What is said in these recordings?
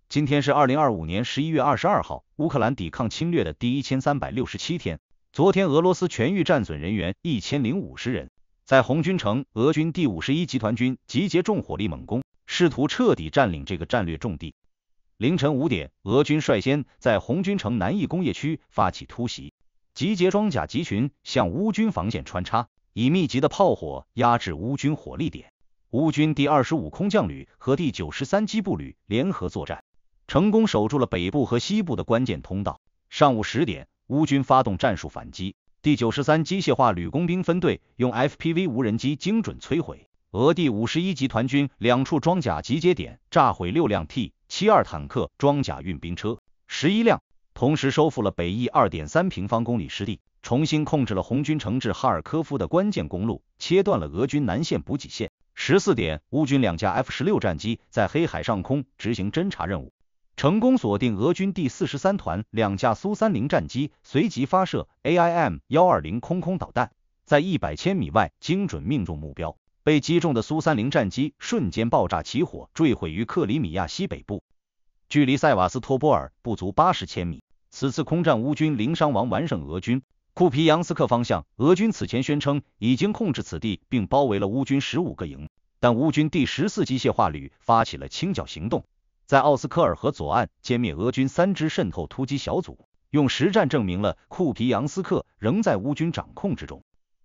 今天是2025年11月22号，乌克兰抵抗侵略的第1367天。昨天，俄罗斯全域战损人员1050人。在红军城，俄军第51集团军集结重火力猛攻，试图彻底占领这个战略重地。凌晨5点，俄军率先在红军城南翼工业区发起突袭，集结装甲集群向乌军防线穿插，以密集的炮火压制乌军火力点。乌军第25空降旅和第93机步旅联合作战，成功守住了北部和西部的关键通道。上午10点，乌军发动战术反击，第93机械化旅工兵分队用 FPV 无人机精准摧毁俄第51集团军2处装甲集结点，炸毁6辆 T-72坦克装甲运兵车11辆，同时收复了北翼 2.3 平方公里失地，重新控制了红军城至哈尔科夫的关键公路，切断了俄军南线补给线。14点，乌军2架 F-16战机在黑海上空执行侦察任务，成功锁定俄军第43团2架苏30战机，随即发射 AIM-120空空导弹，在100千米外精准命中目标。被击中的苏30战机瞬间爆炸起火，坠毁于克里米亚西北部，距离塞瓦斯托波尔不足80千米。此次空战，乌军零伤亡，完胜俄军。库皮扬斯克方向，俄军此前宣称已经控制此地，并包围了乌军15个营，但乌军第14机械化旅发起了清剿行动，在奥斯科尔河左岸歼灭俄军3支渗透突击小组，用实战证明了库皮扬斯克仍在乌军掌控之中。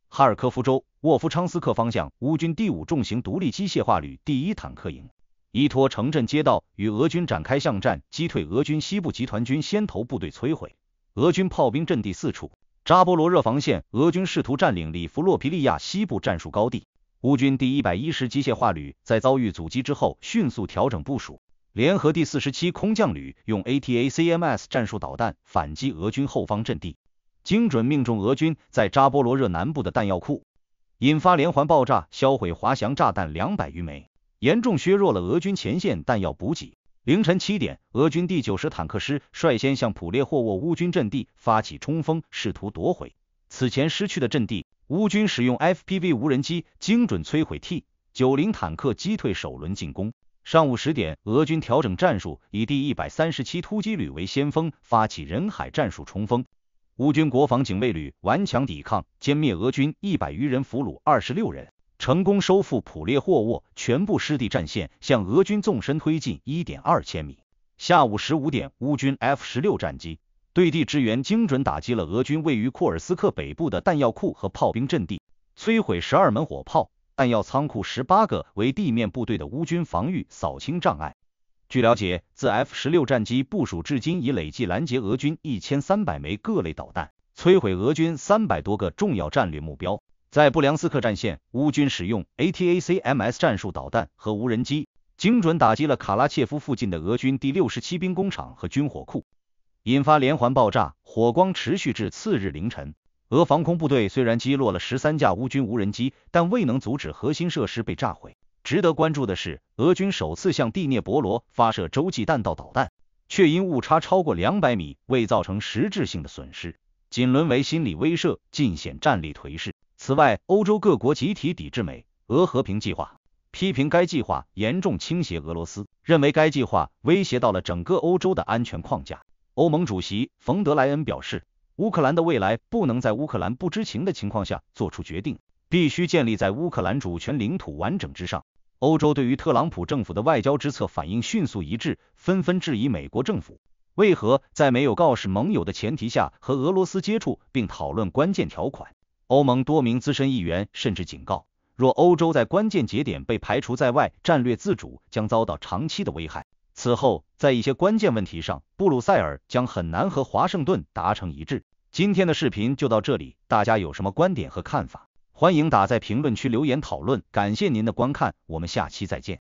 哈尔科夫州沃夫昌斯克方向，乌军第5重型独立机械化旅第1坦克营依托城镇街道与俄军展开巷战，击退俄军西部集团军先头部队，摧毁俄军炮兵阵地4处。扎波罗热防线，俄军试图占领里弗洛皮利亚西部战术高地，乌军第110机械化旅在遭遇阻击之后迅速调整部署，联合第47空降旅用 ATACMS 战术导弹反击俄军后方阵地，精准命中俄军在扎波罗热南部的弹药库，引发连环爆炸，销毁滑翔炸弹200余枚，严重削弱了俄军前线弹药补给。凌晨7点，俄军第90坦克师率先向普列霍沃乌军阵地发起冲锋，试图夺回此前失去的阵地。乌军使用 FPV 无人机精准摧毁 T-90坦克，击退首轮进攻。上午10点，俄军调整战术，以第137突击旅为先锋，发起人海战术冲锋。乌军国防警卫旅顽强抵抗，歼灭俄军100余人，俘虏26人，成功收复普列霍沃全部失地战线，向俄军纵深推进 1.2千米。下午15点，乌军 F-16战机对地支援，精准打击了俄军位于库尔斯克北部的弹药库和炮兵阵地，摧毁12门火炮，弹药仓库18个，为地面部队的乌军防御扫清障碍。据了解，自 F-16战机部署至今，已累计拦截俄军1300枚各类导弹，摧毁俄军300多个重要战略目标。在布良斯克战线，乌军使用 ATACMS 战术导弹和无人机，精准打击了卡拉切夫附近的俄军第67兵工厂和军火库，引发连环爆炸，火光持续至次日凌晨。俄防空部队虽然击落了13架乌军无人机，但未能阻止核心设施被炸毁。值得关注的是，俄军首次向第聂伯罗发射洲际弹道导弹，却因误差超过200米，未造成实质性的损失，仅沦为心理威慑，尽显战力颓势。此外，欧洲各国集体抵制美俄和平计划，批评该计划严重倾斜俄罗斯，认为该计划威胁到了整个欧洲的安全框架。欧盟主席冯德莱恩表示，乌克兰的未来不能在乌克兰不知情的情况下做出决定，必须建立在乌克兰主权领土完整之上。欧洲对于特朗普政府的外交之策反应迅速一致，纷纷质疑美国政府为何在没有告示盟友的前提下和俄罗斯接触并讨论关键条款。欧盟多名资深议员甚至警告，若欧洲在关键节点被排除在外，战略自主将遭到长期的危害。此后，在一些关键问题上，布鲁塞尔将很难和华盛顿达成一致。今天的视频就到这里，大家有什么观点和看法，欢迎打在评论区留言讨论。感谢您的观看，我们下期再见。